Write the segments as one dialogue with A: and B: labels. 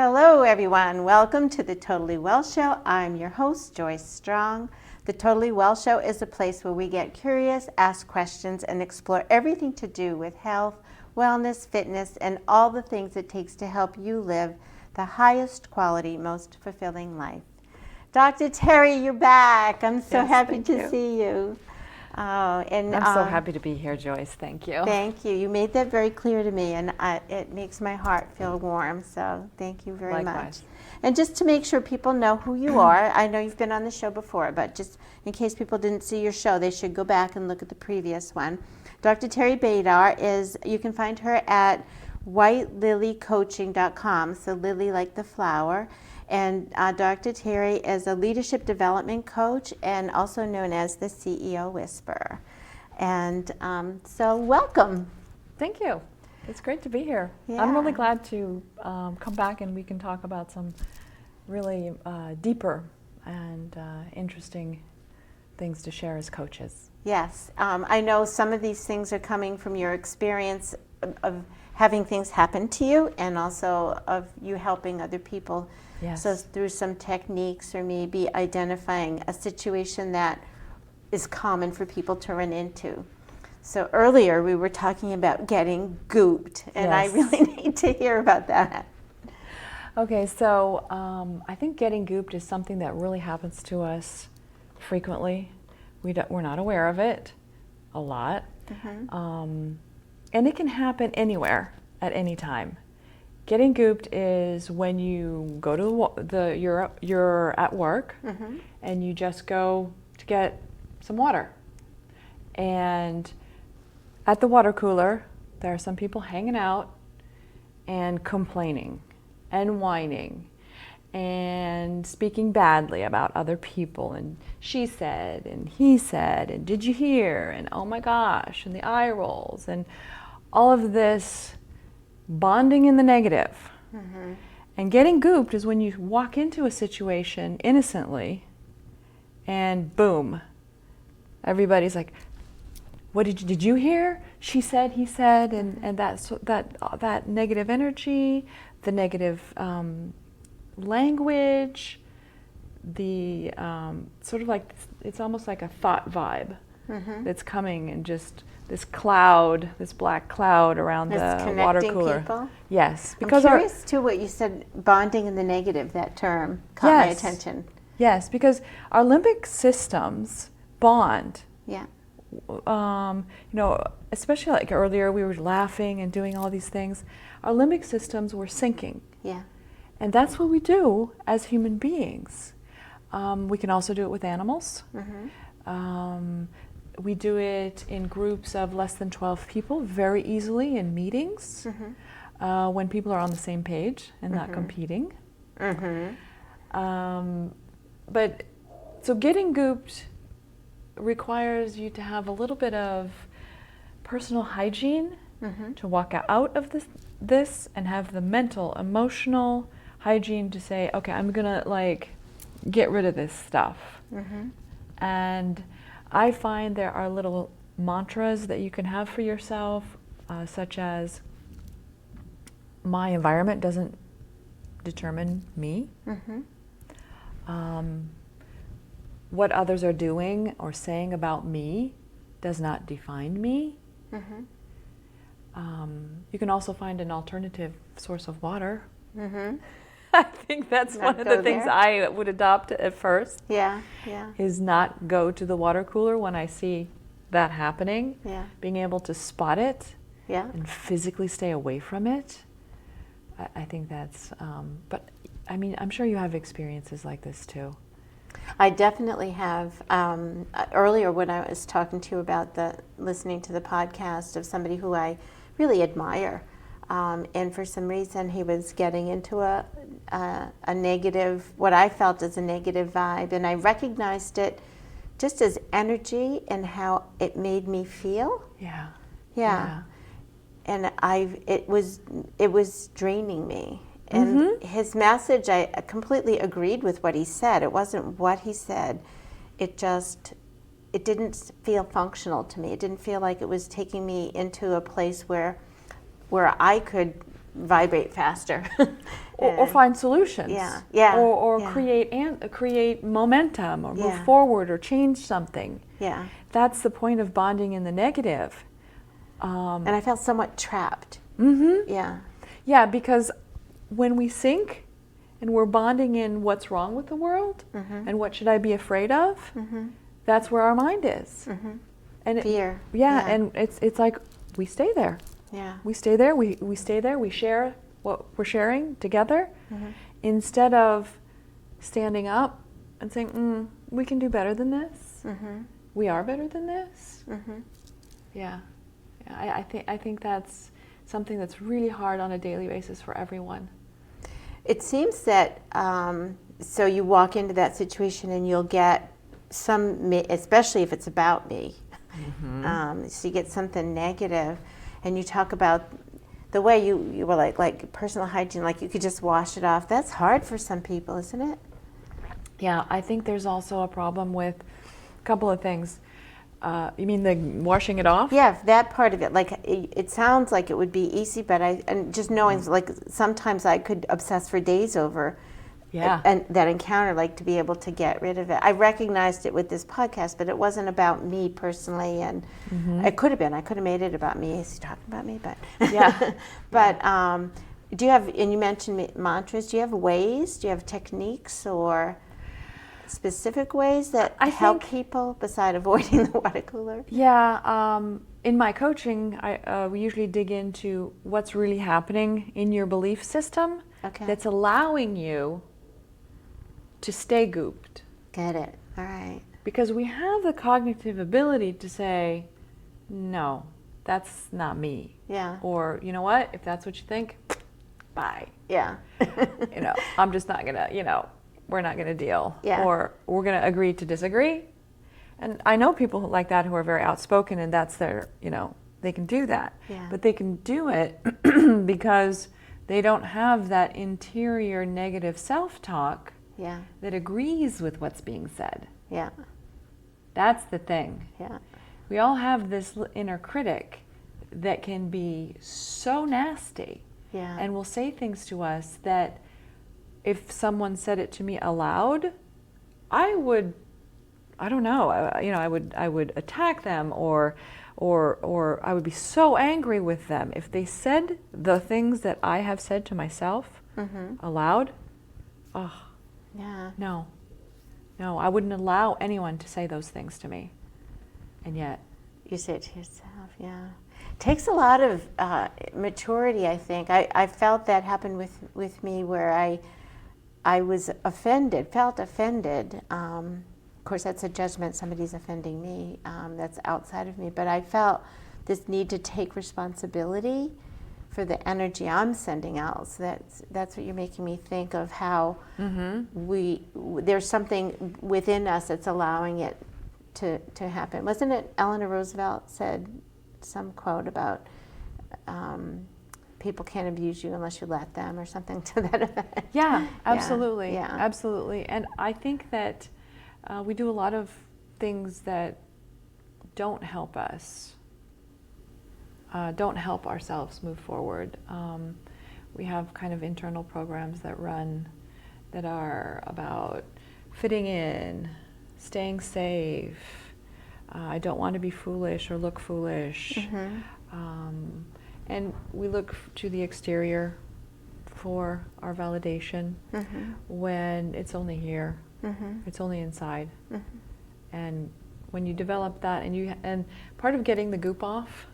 A: Hello everyone, welcome to the Totally Well Show. I'm your host, Joyce Strong. The Totally Well Show is a place where we get curious, ask questions, and explore everything to do with health, wellness, fitness, and all the things it takes to help you live the highest quality, most fulfilling life. Dr. Teri, you're back. I'm so happy to see you.
B: And I'm so happy to be here, Joyce. Thank you.
A: Thank you. You made that very clear to me, and it makes my heart feel warm. So thank you very much. And just to make sure people know who you are, I know you've been on the show before, but just in case people didn't see your show, they should go back and look at the previous one. Dr. Teri Baydar you can find her at whitelilycoaching.com, so lily like the flower. And Dr. Teri is a leadership development coach and also known as the CEO Whisperer. And so welcome.
B: Thank you. It's great to be here.
A: Yeah.
B: I'm really glad to come back and we can talk about some really deeper and interesting things to share as coaches.
A: Yes. I know some of these things are coming from your experience of having things happen to you and also of you helping other people.
B: Yes.
A: So through some techniques or maybe identifying a situation that is common for people to run into. So earlier we were talking about getting gooped, and
B: Yes.
A: I really need to hear about that.
B: Okay, so I think getting gooped is something that really happens to us frequently. We're not aware of it a lot.
A: Mm-hmm.
B: And it can happen anywhere at any time. Getting gooped is when you go to you're at work,
A: Mm-hmm.
B: and you just go to get some water. And at the water cooler, there are some people hanging out and complaining and whining and speaking badly about other people, and she said and he said and did you hear and oh my gosh and the eye rolls and all of this bonding in the negative.
A: Mm-hmm.
B: And getting gooped is when you walk into a situation innocently and boom, everybody's like, what did you hear? She said, he said, and that negative energy, the negative language, the sort of like, it's almost like a thought vibe
A: Mm-hmm.
B: that's coming, and just this cloud, this black cloud around the water cooler.
A: People?
B: Yes,
A: because I'm curious too what you said, bonding in the negative. That term caught my attention.
B: Yes, because our limbic systems bond.
A: Yeah.
B: Especially like earlier, we were laughing and doing all these things. Our limbic systems were syncing.
A: Yeah.
B: And that's what we do as human beings. We can also do it with animals.
A: Mm-hmm.
B: We do it in groups of less than 12 people very easily in meetings,
A: Mm-hmm.
B: when people are on the same page and not
A: Mm-hmm.
B: competing.
A: Mm-hmm.
B: But so getting gooped requires you to have a little bit of personal hygiene,
A: Mm-hmm.
B: to walk out of this and have the mental, emotional hygiene to say, okay, I'm gonna get rid of this stuff.
A: Mm-hmm.
B: And I find there are little mantras that you can have for yourself, such as, my environment doesn't determine me.
A: Mm-hmm.
B: What others are doing or saying about me does not define me.
A: Mm-hmm.
B: You can also find an alternative source of water.
A: Mm-hmm.
B: I think that's one of the things I would adopt at first.
A: Yeah, yeah.
B: Is not go to the water cooler when I see that happening.
A: Yeah.
B: Being able to spot it.
A: Yeah.
B: And physically stay away from it. I think that's, but I mean, I'm sure you have experiences like this too.
A: I definitely have. Earlier when I was talking to you about listening to the podcast of somebody who I really admire, and for some reason he was getting into a negative, what I felt as a negative vibe, and I recognized it just as energy and how it made me feel.
B: Yeah.
A: Yeah. And it was draining me. And his message, I completely agreed with what he said. It wasn't what he said. It didn't feel functional to me. It didn't feel like it was taking me into a place where I could vibrate faster.
B: or find solutions.
A: Yeah, yeah.
B: Or
A: yeah.
B: create momentum, or move
A: Yeah.
B: forward, or change something.
A: Yeah.
B: That's the point of bonding in the negative.
A: And I felt somewhat trapped.
B: Mm-hmm.
A: Yeah.
B: Yeah, because when we sync and we're bonding in what's wrong with the world and what should I be afraid of, that's where our mind is. And
A: Fear.
B: Yeah, and it's like we stay there.
A: Yeah.
B: We stay there. We stay there. We share what we're sharing together, instead of standing up and saying, "We can do better than this. We are better than this." Yeah, I think that's something that's really hard on a daily basis for everyone.
A: It seems that so you walk into that situation and you'll get some, especially if it's about me. So you get something negative, and you talk about the way you were like personal hygiene, like you could just wash it off. That's hard for some people, isn't it?
B: Yeah, I think there's also a problem with a couple of things. You mean the washing it off?
A: Yeah, that part of it. Like it sounds like it would be easy, but and just knowing, like sometimes I could obsess for days over.
B: Yeah.
A: And that encounter, like to be able to get rid of it. I recognized it with this podcast, but it wasn't about me personally, and it could have been. I could have made it about me. Is he talking about me? But
B: Yeah.
A: but do you have? And you mentioned mantras. Do you have ways? Do you have techniques or specific ways that help people beside avoiding the water cooler?
B: Yeah. In my coaching, we usually dig into what's really happening in your belief system that's allowing you to stay gooped.
A: Get it. All right.
B: Because we have the cognitive ability to say, no, that's not me.
A: Yeah.
B: Or, you know what, if that's what you think, bye.
A: Yeah.
B: I'm just not gonna, we're not gonna deal.
A: Yeah.
B: Or we're gonna agree to disagree. And I know people like that who are very outspoken, and that's their, they can do that.
A: Yeah.
B: But they can do it because they don't have that interior negative self-talk that agrees with what's being said.
A: Yeah.
B: That's the thing.
A: Yeah.
B: We all have this inner critic that can be so nasty and will say things to us that if someone said it to me aloud, I would attack them, or I would be so angry with them if they said the things that I have said to myself aloud. Oh,
A: yeah.
B: No, I wouldn't allow anyone to say those things to me. And yet,
A: you say it to yourself. Yeah. It takes a lot of maturity, I think. I felt that happen with me, where I was felt offended. Of course, that's a judgment. Somebody's offending me. That's outside of me. But I felt this need to take responsibility for the energy I'm sending out. So that's what you're making me think of, how there's something within us that's allowing it to happen. Wasn't it Eleanor Roosevelt said some quote about people can't abuse you unless you let them, or something to that effect?
B: Yeah, absolutely.
A: Yeah.
B: Absolutely. And I think that we do a lot of things that don't help us, don't help ourselves move forward. We have kind of internal programs that run that are about fitting in, staying safe. I don't want to be foolish or look foolish. And we look to the exterior for our validation when it's only here. It's only inside. And when you develop that, and part of getting the goop off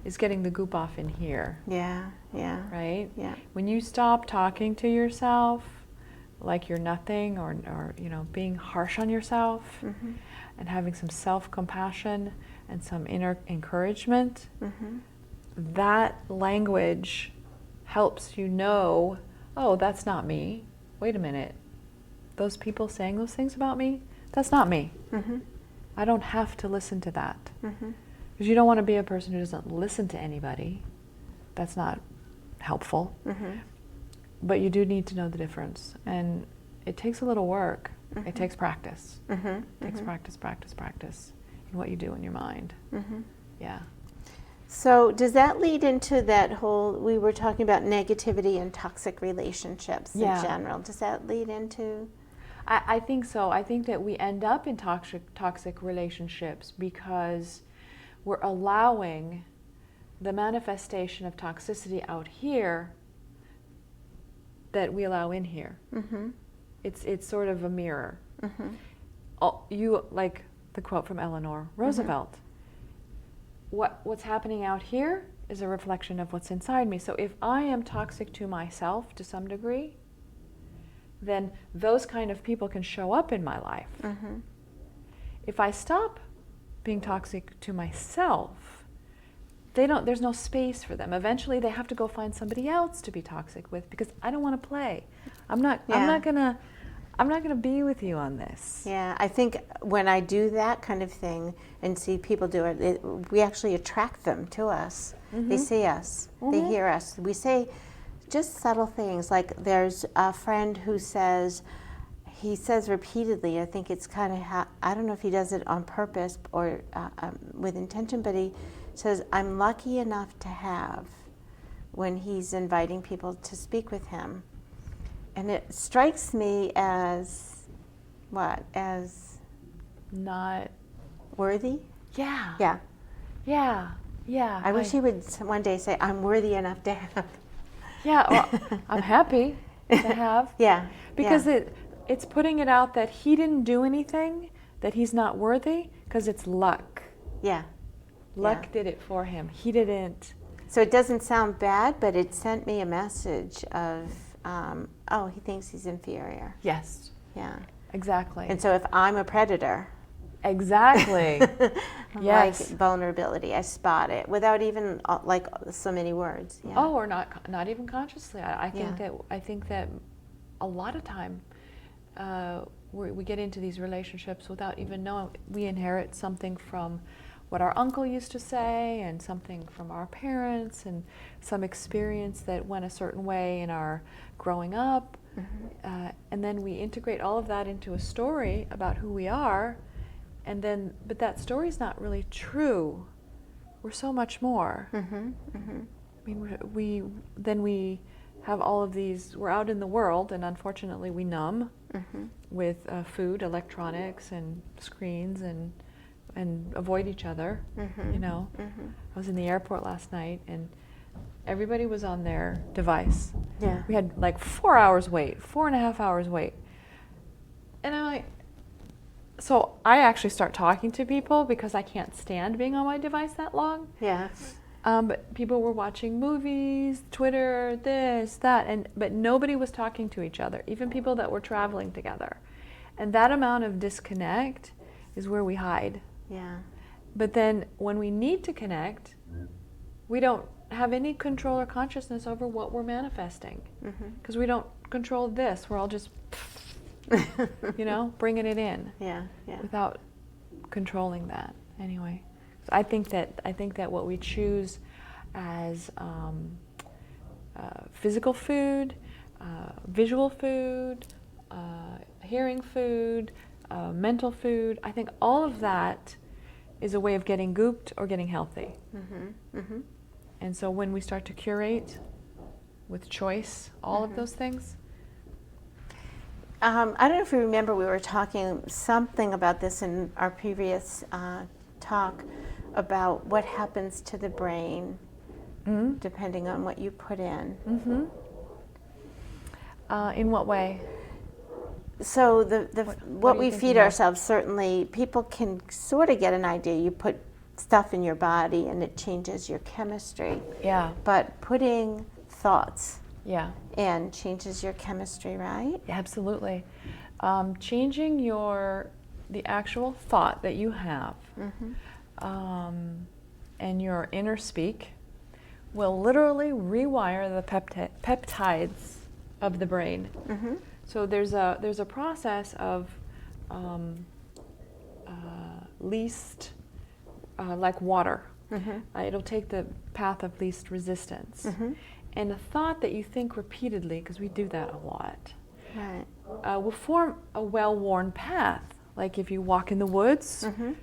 B: is getting the goop off in here.
A: Yeah.
B: Right?
A: Yeah.
B: When you stop talking to yourself like you're nothing, or being harsh on yourself, and having some self-compassion and some inner encouragement, that language helps you know, oh, that's not me. Wait a minute. Those people saying those things about me, that's not me. I don't have to listen to that. Because you don't want to be a person who doesn't listen to anybody. That's not helpful. But you do need to know the difference. And it takes a little work. It takes practice. It takes practice in what you do in your mind. Yeah.
A: So does that lead into that whole, we were talking about negativity and toxic relationships in general. Does that lead into?
B: I think so. I think that we end up in toxic relationships because we're allowing the manifestation of toxicity out here that we allow in here. Mm-hmm. It's sort of a mirror. Mm-hmm. You, like the quote from Eleanor Roosevelt, mm-hmm. What's happening out here is a reflection of what's inside me. So if I am toxic to myself to some degree, then those kind of people can show up in my life. Mm-hmm. If I stop being toxic to myself, there's no space for them. Eventually they have to go find somebody else to be toxic with because I don't want to play. I'm not gonna be with you on this.
A: Yeah, I think when I do that kind of thing and see people do it, we actually attract them to us. Mm-hmm. They see us, mm-hmm. they hear us. We say just subtle things, like there's a friend who says repeatedly, I think it's kind of, I don't know if he does it on purpose or with intention, but he says, I'm lucky enough to have, when he's inviting people to speak with him. And it strikes me as, what? As
B: not
A: worthy?
B: Yeah.
A: Yeah.
B: Yeah. Yeah.
A: I wish he would one day say, I'm worthy enough to have.
B: Yeah, well, I'm happy to have.
A: Yeah.
B: Because it's putting it out that he didn't do anything, that he's not worthy, because it's luck.
A: Yeah.
B: Luck did it for him. He didn't.
A: So it doesn't sound bad, but it sent me a message of, he thinks he's inferior.
B: Yes.
A: Yeah.
B: Exactly.
A: And so if I'm a predator.
B: Exactly. Yes.
A: Like vulnerability, I spot it without even like so many words. Yeah.
B: Oh, or not even consciously. I think that a lot of time we get into these relationships without even knowing. We inherit something from what our uncle used to say, and something from our parents, and some experience that went a certain way in our growing up, mm-hmm. And then we integrate all of that into a story about who we are. But that story's not really true. We're so much more. Mm-hmm, mm-hmm. I mean, we have all of these. We're out in the world, and unfortunately, we numb mm-hmm. with food, electronics, and screens, and avoid each other. Mm-hmm, you know, mm-hmm. I was in the airport last night, and everybody was on their device.
A: Yeah,
B: we had like 4.5 hours wait, and I'm like. So I actually start talking to people because I can't stand being on my device that long.
A: Yeah.
B: But people were watching movies, Twitter, this, that, but nobody was talking to each other, even people that were traveling together. And that amount of disconnect is where we hide.
A: Yeah.
B: But then when we need to connect, we don't have any control or consciousness over what we're manifesting. Because we don't control this. We're all just... bringing it in, without controlling that. Anyway, so I think that what we choose as physical food, visual food, hearing food, mental food, I think all of that is a way of getting gooped or getting healthy. Mm-hmm. Mm-hmm. And so when we start to curate with choice, all mm-hmm. of those things.
A: I don't know if you remember, we were talking something about this in our previous talk about what happens to the brain mm-hmm. depending on what you put in. Mm-hmm.
B: In what way?
A: So what we feed ourselves, certainly people can sort of get an idea. You put stuff in your body and it changes your chemistry.
B: Yeah.
A: But putting thoughts
B: yeah.
A: and changes your chemistry, right?
B: Yeah, absolutely. Changing the actual thought that you have mm-hmm. And your inner speak will literally rewire the peptides of the brain. Mm-hmm. So there's a process of least, like water. Mm-hmm. It'll take the path of least resistance. Mm-hmm. And a thought that you think repeatedly, because we do that a lot, right. Will form a well-worn path. Like if you walk in the woods, mm-hmm.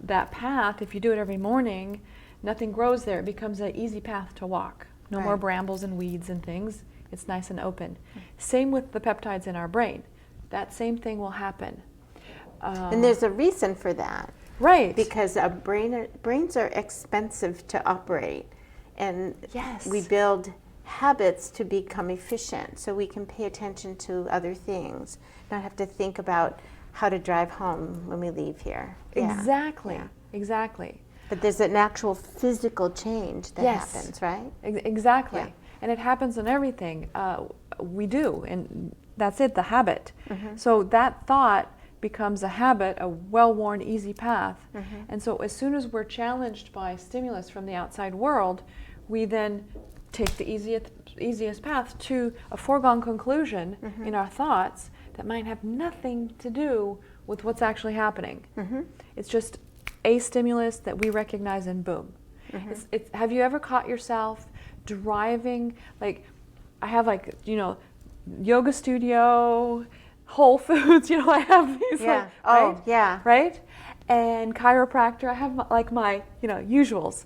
B: That path, if you do it every morning, nothing grows there. It becomes an easy path to walk. No more
A: Right.
B: brambles and weeds and things. It's nice and open. Same with the peptides in our brain. That same thing will happen.
A: And there's a reason for that.
B: Right.
A: Because brains are expensive to operate. And
B: Yes.
A: we build habits to become efficient so we can pay attention to other things, not have to think about how to drive home when we leave here. Yeah.
B: Exactly.
A: Yeah.
B: Exactly.
A: But there's an actual physical change that
B: Yes.
A: happens, right?
B: Exactly.
A: Yeah.
B: And it happens in everything we do. And that's it, the habit. So that thought becomes a habit, a well-worn, easy path. And so as soon as we're challenged by stimulus from the outside world, we then take the easiest path to a foregone conclusion in our thoughts that might have nothing to do with what's actually happening. It's just a stimulus that we recognize and boom. Have you ever caught yourself driving, like, I have like, yoga studio, Whole Foods, I have these,
A: Yeah.
B: right?
A: Yeah.
B: Right? And chiropractor, I have like my, usuals,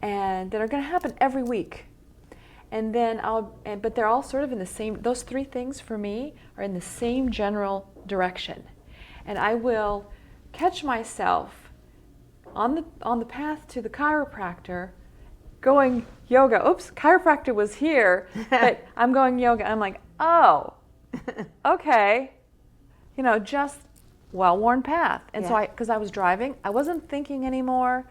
B: and that are going to happen every week. And then but they're all sort of in the same, those three things for me are in the same general direction. And I will catch myself on the path to the chiropractor going yoga. Oops, chiropractor was here, but I'm going yoga. I'm like, oh, okay. Just well-worn path. And so because I was driving, I wasn't thinking anymore,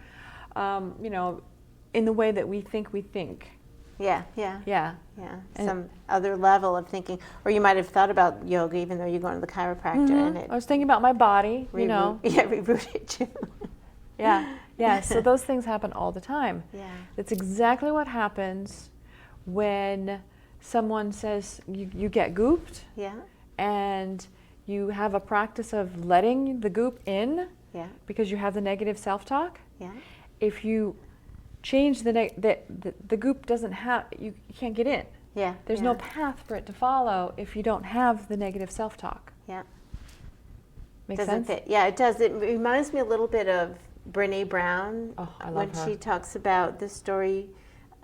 B: in the way that we think.
A: Yeah.
B: Yeah. And
A: Some other level of thinking. Or you might have thought about yoga even though you're going to the chiropractor and it
B: I was thinking about my body,
A: rerouted you.
B: Yeah. So those things happen all the time.
A: Yeah.
B: That's exactly what happens when someone says you get gooped.
A: Yeah.
B: And you have a practice of letting the goop in.
A: Yeah.
B: Because you have the negative self-talk.
A: Yeah.
B: If you change the goop doesn't have, you can't get in.
A: Yeah.
B: There's no path for it to follow if you don't have the negative self-talk.
A: Yeah.
B: Make
A: Doesn't
B: sense?
A: fit. Yeah, it does. It reminds me a little bit of Brene Brown
B: I
A: when
B: love her.
A: she talks about the story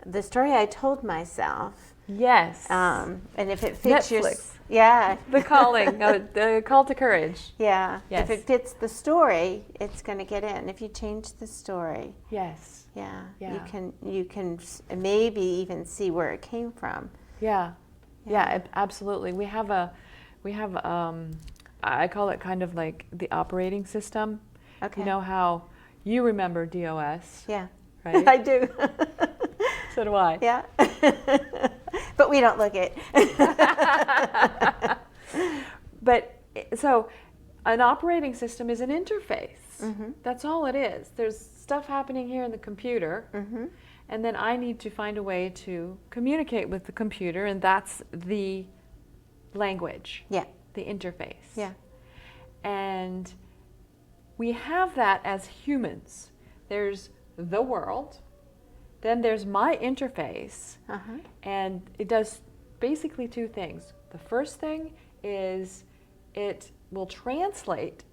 A: I told myself.
B: Yes.
A: And if it fits
B: Netflix.
A: Yeah.
B: The calling, the call to courage.
A: Yeah.
B: Yes.
A: If it fits the story, it's going to get in. If you change the story,
B: Yes.
A: yeah.
B: Yeah.
A: You can maybe even see where it came from.
B: Yeah. Absolutely. We have I call it kind of like the operating system.
A: Okay.
B: You know how you remember DOS,
A: Yeah.
B: right?
A: I do.
B: So do I.
A: Yeah. But we don't look it.
B: But so an operating system is an interface. That's all it is. There's stuff happening here in the computer, and then I need to find a way to communicate with the computer, and that's the language,
A: Yeah.
B: the interface.
A: Yeah.
B: And we have that as humans. There's the world, then there's my interface, and it does basically two things. The first thing is it will translate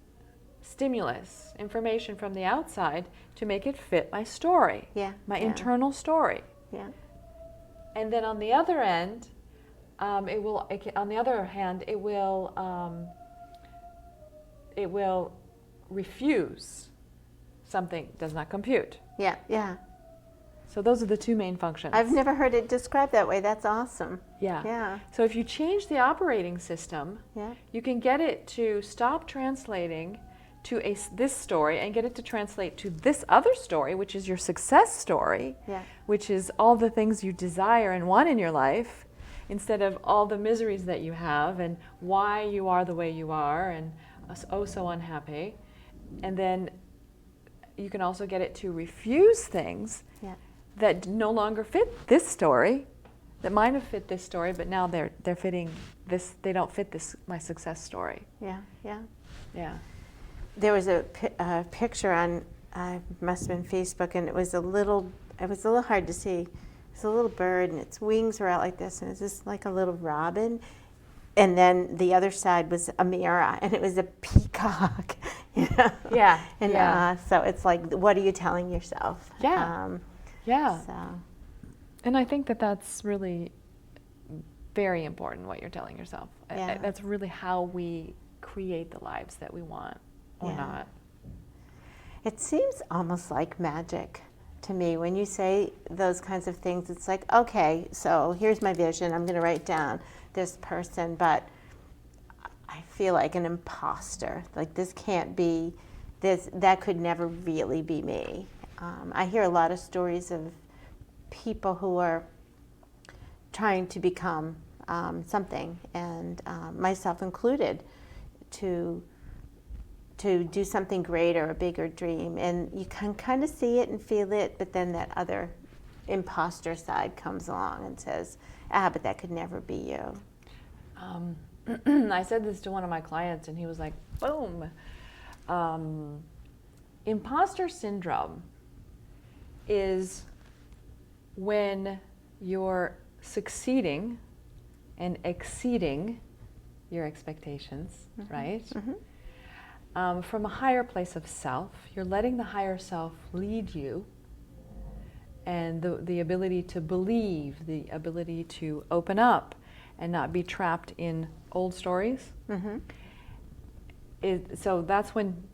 B: stimulus, information from the outside, to make it fit my story, my internal story.
A: Yeah.
B: And then on the other end, it will refuse something, does not compute.
A: Yeah. Yeah.
B: So those are the two main functions.
A: I've never heard it described that way. That's awesome.
B: Yeah.
A: Yeah.
B: So if you change the operating system, you can get it to stop translating to this story and get it to translate to this other story, which is your success story, which is all the things you desire and want in your life, instead of all the miseries that you have and why you are the way you are and oh so unhappy. And then you can also get it to refuse things that no longer fit this story, that might have fit this story, but now they're fitting this. They don't fit my success story.
A: Yeah.
B: Yeah.
A: There was a picture on, must have been Facebook, and it was a little hard to see. It's a little bird, and its wings were out like this, and it was just like a little robin. And then the other side was a mirror, and it was a peacock.
B: Yeah.
A: And so it's like, what are you telling yourself?
B: Yeah. Yeah.
A: So,
B: And I think that that's really very important, what you're telling yourself.
A: Yeah.
B: That's really how we create the lives that we want or
A: Yeah.
B: not.
A: it seems almost like magic to me when you say those kinds of things. It's like, okay, so here's my vision. I'm going to write down this person, but I feel like an imposter. Like this can't be this. That could never really be me. I hear a lot of stories of people who are trying to become something, and myself included, to do something greater, a bigger dream. And you can kind of see it and feel it, but then that other imposter side comes along and says, but that could never be you.
B: I said this to one of my clients, and he was like, boom. Imposter syndrome is when you're succeeding and exceeding your expectations, right? From a higher place of self. You're letting the higher self lead you, and the ability to believe, the ability to open up and not be trapped in old stories. So that's when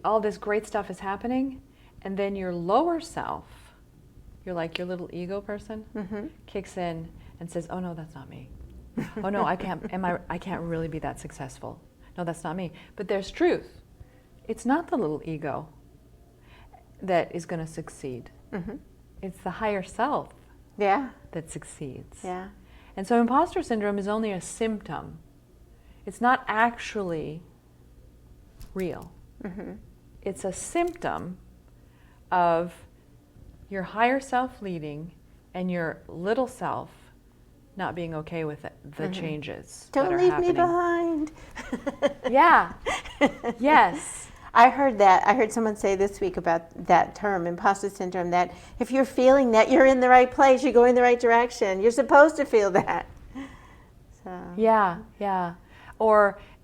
B: all this great stuff is happening, and then your lower self, you're like your little ego person, kicks in and says, oh no, that's not me. Oh no, I can't really be that successful. No, that's not me. But there's truth. It's not the little ego that is going to succeed. It's the higher self that succeeds.
A: Yeah.
B: And so imposter syndrome is only a symptom. It's not actually real. It's a symptom of your higher self leading and your little self not being okay with it, the changes that
A: Don't
B: are
A: leave
B: happening.
A: me behind.
B: Yeah. Yes.
A: I heard that. I heard someone say this week about that term, imposter syndrome, that if you're feeling that you're in the right place, you're going the right direction, you're supposed to feel that. So.
B: Yeah, yeah.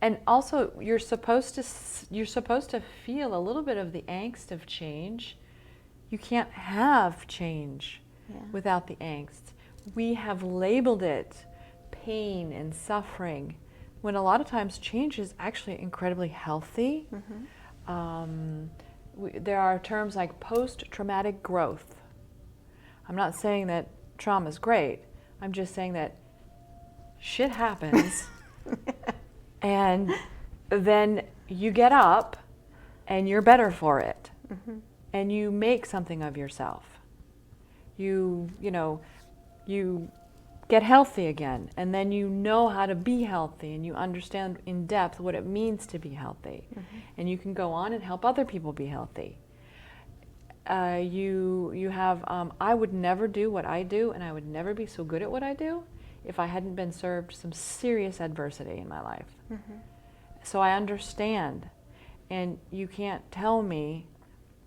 B: And also you're supposed to feel a little bit of the angst of change. You can't have change without the angst. We have labeled it pain and suffering, when a lot of times change is actually incredibly healthy. There are terms like post-traumatic growth. I'm not saying that trauma is great. I'm just saying that shit happens, and then you get up and you're better for it, and you make something of yourself. You get healthy again, and then you know how to be healthy, and you understand in depth what it means to be healthy, and you can go on and help other people be healthy. You have, I would never do what I do, and I would never be so good at what I do if I hadn't been served some serious adversity in my life. So I understand, and you can't tell me,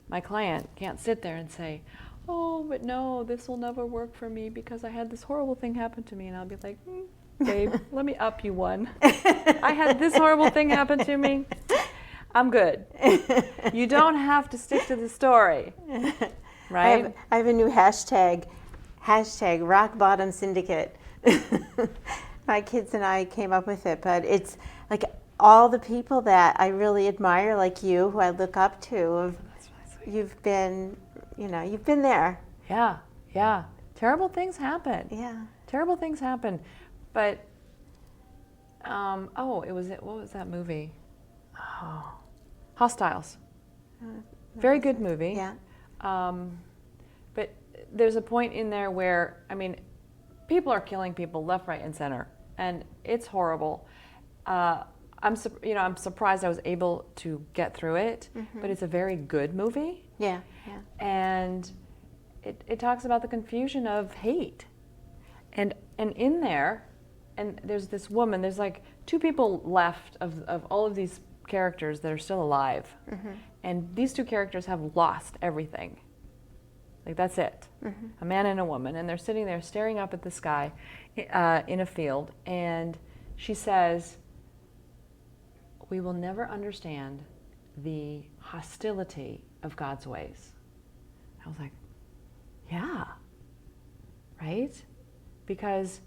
B: my client can't sit there and say, oh, but no, this will never work for me because I had this horrible thing happen to me. And I'll be like, babe, let me up you one. I had this horrible thing happen to me. I'm good. You don't have to stick to the story, right?
A: I have a new hashtag Rock Bottom Syndicate. My kids and I came up with it, but it's like all the people that I really admire, like you, who I look up to. You've been there.
B: Yeah, yeah. Terrible things happen.
A: Yeah.
B: Terrible things happen. But, what was that movie? Oh, Hostiles. Very good movie.
A: Yeah.
B: But there's a point in there where, people are killing people left, right, and center, and it's horrible. I'm surprised I was able to get through it, but it's a very good movie.
A: Yeah.
B: And it talks about the confusion of hate, and in there, and there's this woman. There's like two people left of all of these characters that are still alive, and these two characters have lost everything. Like that's it, a man and a woman, and they're sitting there staring up at the sky, in a field, and she says, we will never understand the hostility of God's ways. I was like, Yeah. Right? Because,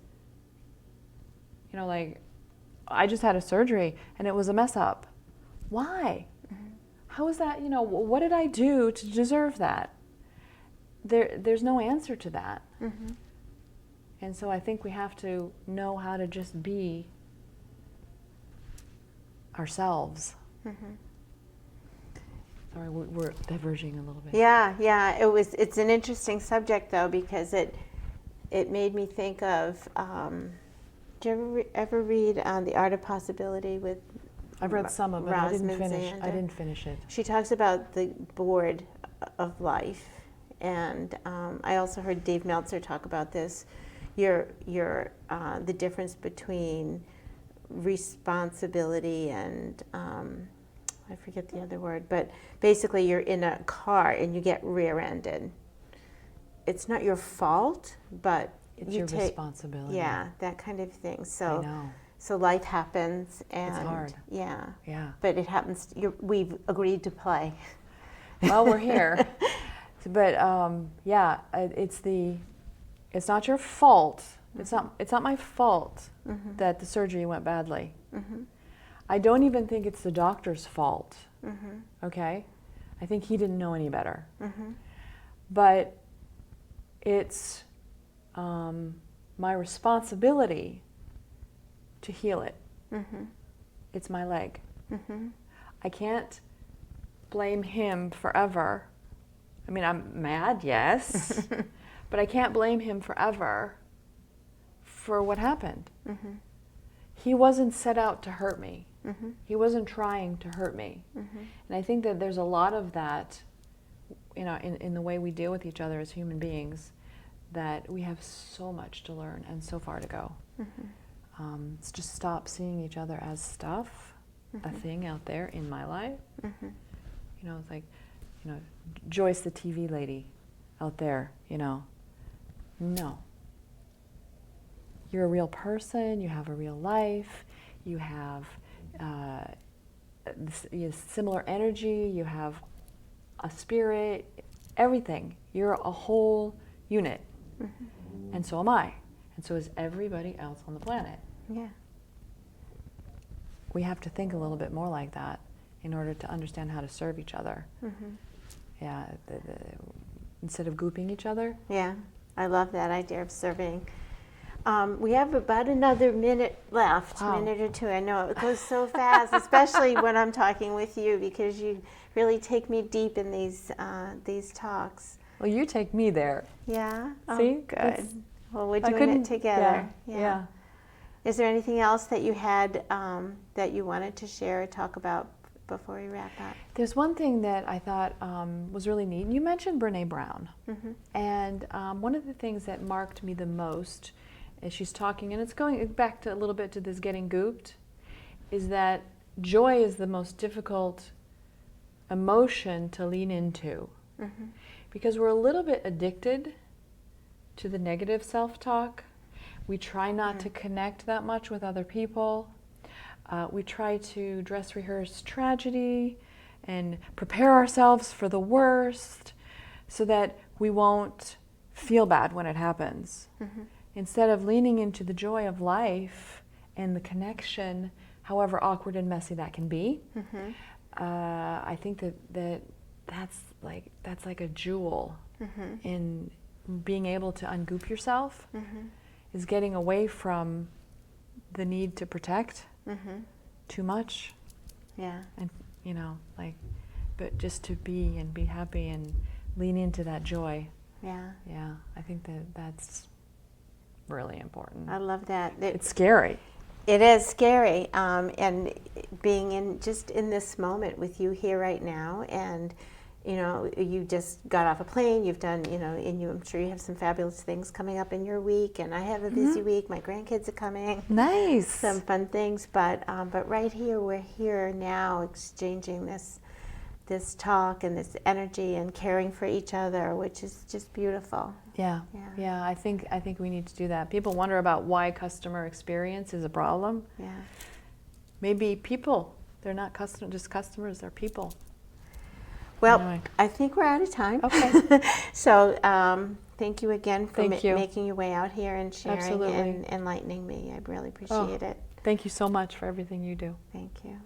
B: like, I just had a surgery and it was a mess up. Why? How is that, what did I do to deserve that? There's no answer to that. And so I think we have to know how to just be ourselves. Sorry, we're diverging a little bit.
A: Yeah. It's an interesting subject though, because it made me think of. Did you ever read The Art of Possibility with?
B: I've read some of it. I didn't finish it.
A: She talks about the board of life, and I also heard Dave Meltzer talk about this. The difference between responsibility and I forget the other word, but basically you're in a car and you get rear-ended. It's not your fault, but
B: it's your responsibility.
A: Yeah, that kind of thing.
B: I know.
A: So life happens, and
B: it's hard.
A: Yeah. But it happens. We've agreed to play.
B: Well, we're here. But it's not your fault. It's not my fault that the surgery went badly. I don't even think it's the doctor's fault. Okay, I think he didn't know any better. But it's my responsibility to heal it. It's my leg. I can't blame him forever. I mean, I'm mad, yes, but I can't blame him forever for what happened. He wasn't set out to hurt me. He wasn't trying to hurt me. And I think that there's a lot of that, in the way we deal with each other as human beings, that we have so much to learn and so far to go. Let's just stop seeing each other as stuff, a thing out there in my life. It's like, Joyce, the TV lady out there, No. You're a real person, you have a real life, you have similar energy, you have a spirit, everything. You're a whole unit. And so am I. And so is everybody else on the planet.
A: Yeah.
B: We have to think a little bit more like that in order to understand how to serve each other. Yeah, instead of gooping each other.
A: Yeah, I love that idea of serving. We have about another minute left, minute or two. I know it goes so fast, especially when I'm talking with you, because you really take me deep in these talks.
B: Well, you take me there.
A: Yeah?
B: See?
A: Oh, good. Well, we're doing it together.
B: Yeah.
A: Is there anything else that you had that you wanted to share or talk about before we wrap up?
B: There's one thing that I thought was really neat. You mentioned Brene Brown. And one of the things that marked me the most as she's talking, and it's going back to a little bit to this getting gooped, is that joy is the most difficult emotion to lean into. Because we're a little bit addicted to the negative self-talk. We try not to connect that much with other people. We try to dress rehearse tragedy and prepare ourselves for the worst so that we won't feel bad when it happens. Instead of leaning into the joy of life and the connection, however awkward and messy that can be, I think that's like a jewel in being able to ungoop yourself, is getting away from the need to protect too much.
A: Yeah.
B: And, but just to be and be happy and lean into that joy.
A: Yeah.
B: Yeah, I think that's really important.
A: I love that.
B: It's scary.
A: It is scary, and being in this moment with you here right now, and you just got off a plane. You've done, I'm sure you have some fabulous things coming up in your week, and I have a busy week. My grandkids are coming.
B: Nice.
A: Some fun things, but right here, we're here now, exchanging this talk and this energy and caring for each other, which is just beautiful.
B: Yeah. I think we need to do that. People wonder about why customer experience is a problem.
A: Yeah.
B: Maybe people. They're not just customers. They're people.
A: Well,
B: Anyway.
A: I think we're out of time.
B: Okay.
A: So thank you again for
B: Thank you.
A: making your way out here and sharing
B: Absolutely.
A: and enlightening me. I really appreciate it.
B: Thank you so much for everything you do.
A: Thank you.